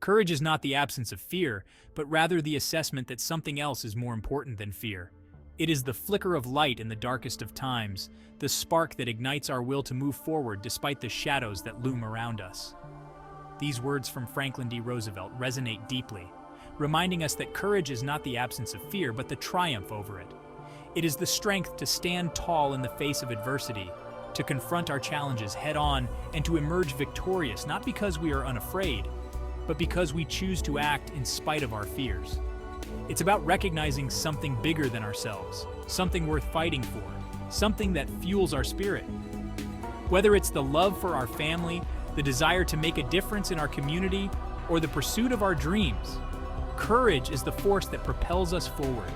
Courage is not the absence of fear, but rather the assessment that something else is more important than fear. It is the flicker of light in the darkest of times, the spark that ignites our will to move forward despite the shadows that loom around us. These words from Franklin D. Roosevelt resonate deeply, reminding us that courage is not the absence of fear, but the triumph over it. It is the strength to stand tall in the face of adversity, to confront our challenges head-on, and to emerge victorious, not because we are unafraid, but because we choose to act in spite of our fears. It's about recognizing something bigger than ourselves, something worth fighting for, something that fuels our spirit. Whether it's the love for our family, the desire to make a difference in our community, or the pursuit of our dreams, courage is the force that propels us forward.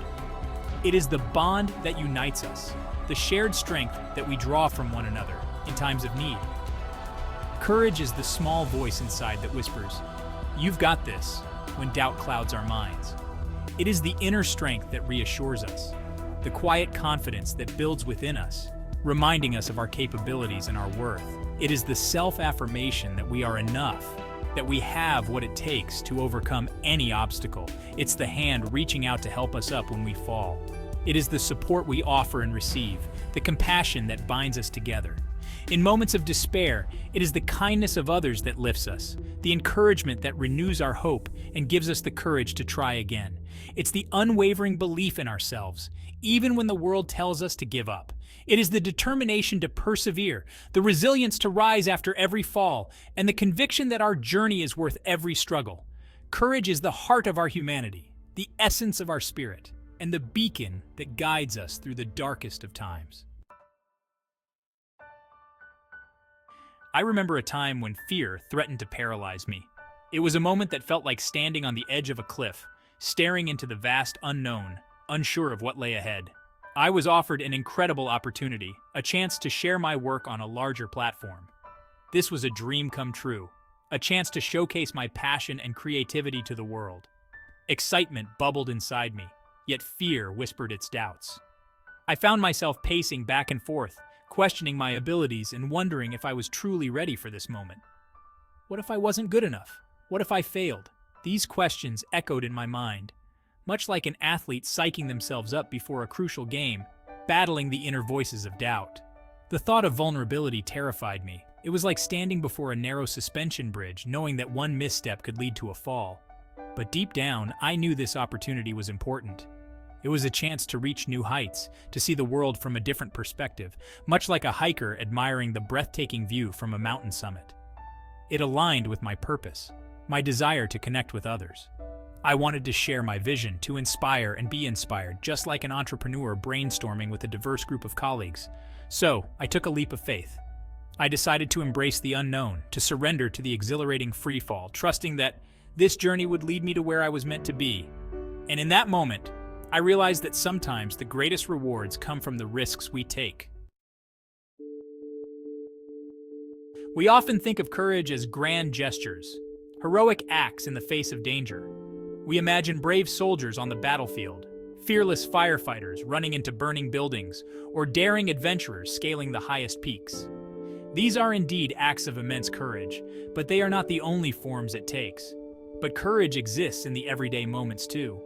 It is the bond that unites us, the shared strength that we draw from one another in times of need. Courage is the small voice inside that whispers, "You've got this," when doubt clouds our minds. It is the inner strength that reassures us, the quiet confidence that builds within us, reminding us of our capabilities and our worth. It is the self-affirmation that we are enough, that we have what it takes to overcome any obstacle. It's the hand reaching out to help us up when we fall. It is the support we offer and receive, the compassion that binds us together. In moments of despair, it is the kindness of others that lifts us, the encouragement that renews our hope and gives us the courage to try again. It's the unwavering belief in ourselves, even when the world tells us to give up. It is the determination to persevere, the resilience to rise after every fall, and the conviction that our journey is worth every struggle. Courage is the heart of our humanity, the essence of our spirit, and the beacon that guides us through the darkest of times. I remember a time when fear threatened to paralyze me. It was a moment that felt like standing on the edge of a cliff, staring into the vast unknown, unsure of what lay ahead. I was offered an incredible opportunity, a chance to share my work on a larger platform. This was a dream come true, a chance to showcase my passion and creativity to the world. Excitement bubbled inside me, yet fear whispered its doubts. I found myself pacing back and forth, questioning my abilities and wondering if I was truly ready for this moment. What if I wasn't good enough? What if I failed? These questions echoed in my mind, much like an athlete psyching themselves up before a crucial game, battling the inner voices of doubt. The thought of vulnerability terrified me. It was like standing before a narrow suspension bridge, knowing that one misstep could lead to a fall. But deep down, I knew this opportunity was important. It was a chance to reach new heights, to see the world from a different perspective, much like a hiker admiring the breathtaking view from a mountain summit. It aligned with my purpose, my desire to connect with others. I wanted to share my vision, to inspire and be inspired, just like an entrepreneur brainstorming with a diverse group of colleagues. So, I took a leap of faith. I decided to embrace the unknown, to surrender to the exhilarating freefall, trusting that this journey would lead me to where I was meant to be. And in that moment, I realized that sometimes the greatest rewards come from the risks we take. We often think of courage as grand gestures, heroic acts in the face of danger. We imagine brave soldiers on the battlefield, fearless firefighters running into burning buildings, or daring adventurers scaling the highest peaks. These are indeed acts of immense courage, but they are not the only forms it takes. But courage exists in the everyday moments too.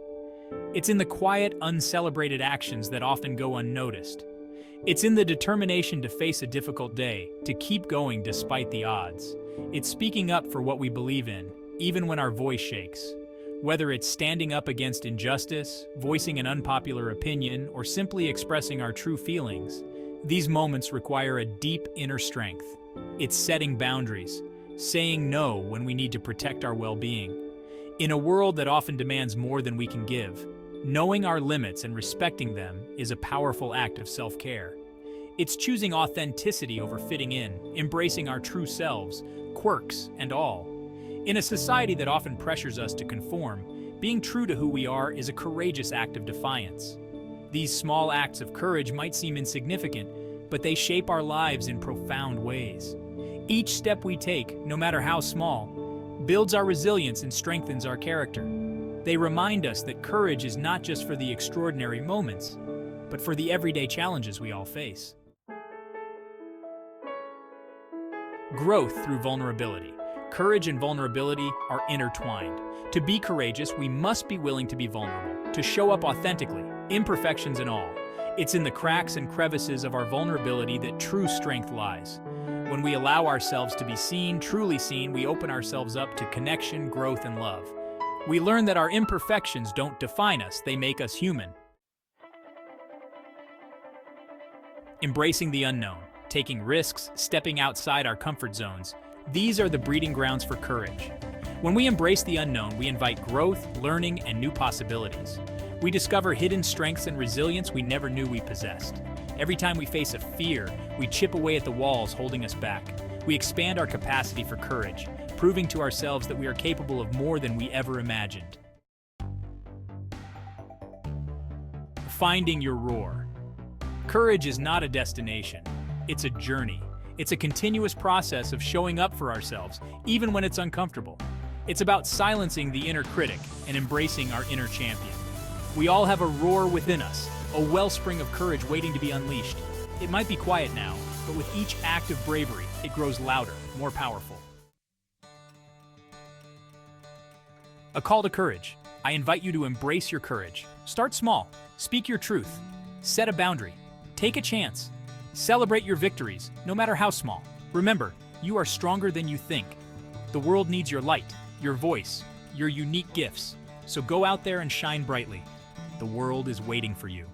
It's in the quiet, uncelebrated actions that often go unnoticed. It's in the determination to face a difficult day, to keep going despite the odds. It's speaking up for what we believe in, even when our voice shakes. Whether it's standing up against injustice, voicing an unpopular opinion, or simply expressing our true feelings, these moments require a deep inner strength. It's setting boundaries, saying no when we need to protect our well-being. In a world that often demands more than we can give, knowing our limits and respecting them is a powerful act of self-care. It's choosing authenticity over fitting in, embracing our true selves, quirks and all. In a society that often pressures us to conform, being true to who we are is a courageous act of defiance. These small acts of courage might seem insignificant, but they shape our lives in profound ways. Each step we take, no matter how small, builds our resilience and strengthens our character. They remind us that courage is not just for the extraordinary moments, but for the everyday challenges we all face. Growth through vulnerability. Courage and vulnerability are intertwined. To be courageous, we must be willing to be vulnerable, to show up authentically, imperfections and all. It's in the cracks and crevices of our vulnerability that true strength lies. When we allow ourselves to be seen, truly seen, we open ourselves up to connection, growth, and love. We learn that our imperfections don't define us, they make us human. Embracing the unknown, taking risks, stepping outside our comfort zones, these are the breeding grounds for courage. When we embrace the unknown, we invite growth, learning, and new possibilities. We discover hidden strengths and resilience we never knew we possessed. Every time we face a fear, we chip away at the walls holding us back. We expand our capacity for courage, proving to ourselves that we are capable of more than we ever imagined. Finding your roar. Courage is not a destination, it's a journey. It's a continuous process of showing up for ourselves, even when it's uncomfortable. It's about silencing the inner critic and embracing our inner champion. We all have a roar within us, a wellspring of courage waiting to be unleashed. It might be quiet now, but with each act of bravery, it grows louder, more powerful. A call to courage. I invite you to embrace your courage. Start small. Speak your truth. Set a boundary. Take a chance. Celebrate your victories, no matter how small. Remember, you are stronger than you think. The world needs your light, your voice, your unique gifts. So go out there and shine brightly. The world is waiting for you.